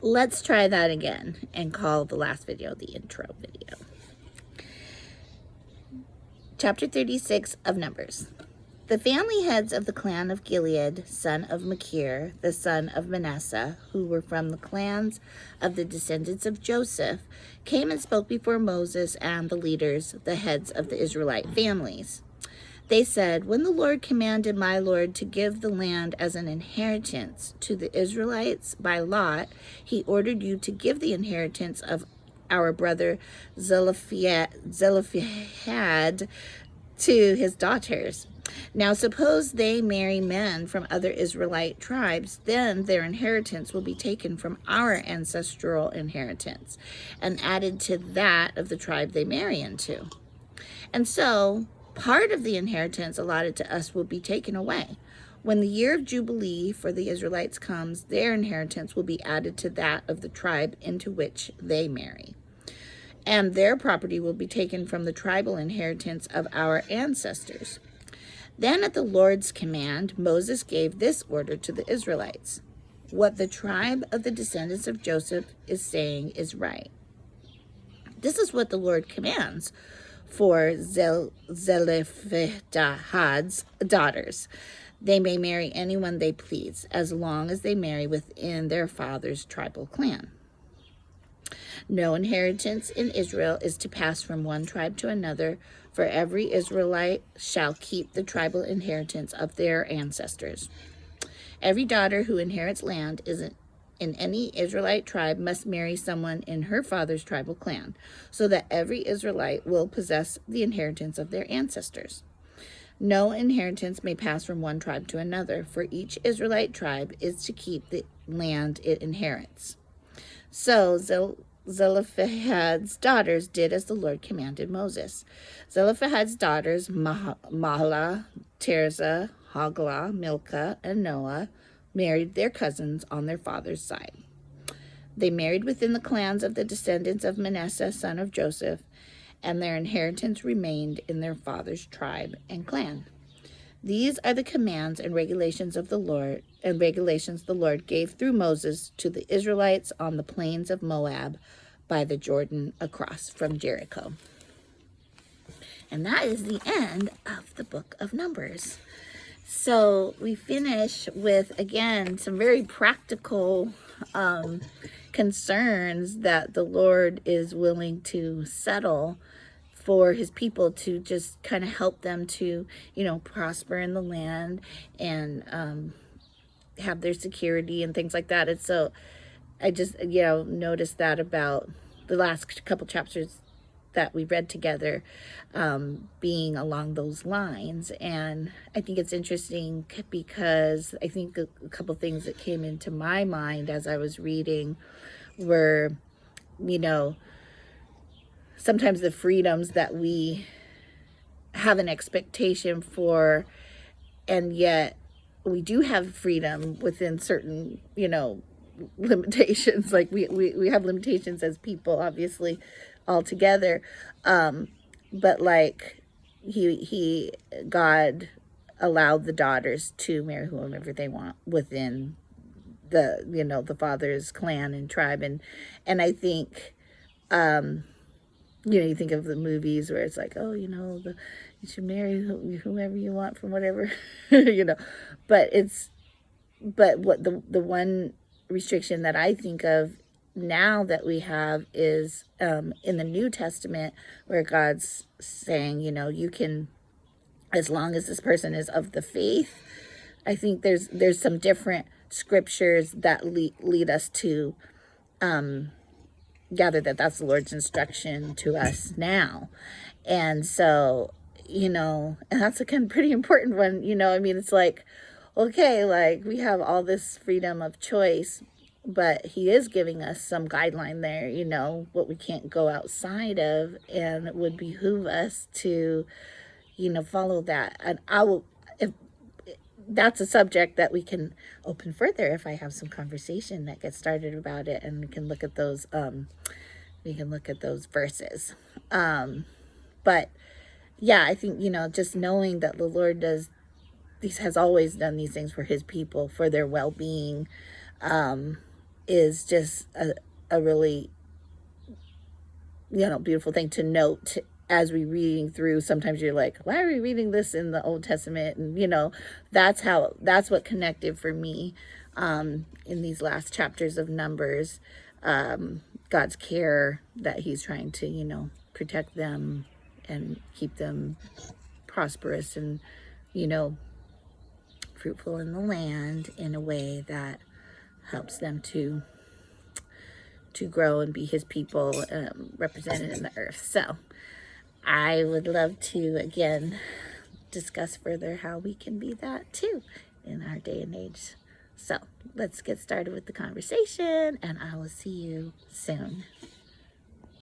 Let's try that again and call the last video the intro video. Chapter 36 of Numbers. The family heads of the clan of Gilead, son of Machir, the son of Manasseh, who were from the clans of the descendants of Joseph, came and spoke before Moses and the leaders, the heads of the Israelite families. They said, "When the Lord commanded my Lord to give the land as an inheritance to the Israelites by lot, he ordered you to give the inheritance of our brother Zelophehad to his daughters. Now suppose they marry men from other Israelite tribes, then their inheritance will be taken from our ancestral inheritance and added to that of the tribe they marry into. And so part of the inheritance allotted to us will be taken away. When the year of Jubilee for the Israelites comes, their inheritance will be added to that of the tribe into which they marry. And their property will be taken from the tribal inheritance of our ancestors." Then at the Lord's command, Moses gave this order to the Israelites: "What the tribe of the descendants of Joseph is saying is right. This is what the Lord commands for Zelophehad's daughters. They may marry anyone they please, as long as they marry within their father's tribal clan. No inheritance in Israel is to pass from one tribe to another, for every Israelite shall keep the tribal inheritance of their ancestors. Every daughter who inherits land in any Israelite tribe must marry someone in her father's tribal clan, so that every Israelite will possess the inheritance of their ancestors. No inheritance may pass from one tribe to another, for each Israelite tribe is to keep the land it inherits." So Zelophehad's daughters did as the Lord commanded Moses. Zelophehad's daughters, Mahlah, Tirzah, Hoglah, Milcah, and Noah, married their cousins on their father's side. They married within the clans of the descendants of Manasseh, son of Joseph, and their inheritance remained in their father's tribe and clan. These are the commands and regulations of the Lord, the Lord gave through Moses to the Israelites on the plains of Moab by the Jordan across from Jericho. And that is the end of the book of Numbers. So we finish with, again, some very practical concerns that the Lord is willing to settle for his people, to just kind of help them to, prosper in the land and have their security and things like that. And so I just, noticed that about the last couple chapters that we read together, being along those lines. And I think it's interesting because I think a couple things that came into my mind as I was reading were, sometimes the freedoms that we have an expectation for, and yet we do have freedom within certain, limitations. Like we have limitations as people, obviously, altogether. But like God allowed the daughters to marry whomever they want within the father's clan and tribe. And I think, you think of the movies where it's like, oh, you should marry whomever you want from whatever, but what the one restriction that I think of now that we have is in the New Testament, where God's saying, you can, as long as this person is of the faith. I think there's some different scriptures that lead us to gather that that's the Lord's instruction to us now. And so, and that's a kind of pretty important one, it's like, okay, like we have all this freedom of choice, but he is giving us some guideline there, what we can't go outside of, and it would behoove us to, follow that. And if that's a subject that we can open further if I have some conversation that gets started about it, and we can look at those verses. But yeah, I think, just knowing that the Lord has always done these things for his people, for their well-being, is just a really, beautiful thing to note as we reading through. Sometimes you're like, why are we reading this in the Old Testament? And that's what connected for me in these last chapters of Numbers. God's care that he's trying to protect them and keep them prosperous and fruitful in the land in a way that helps them to grow and be his people, represented in the earth. So I would love to, again, discuss further how we can be that too in our day and age. So let's get started with the conversation, and I will see you soon.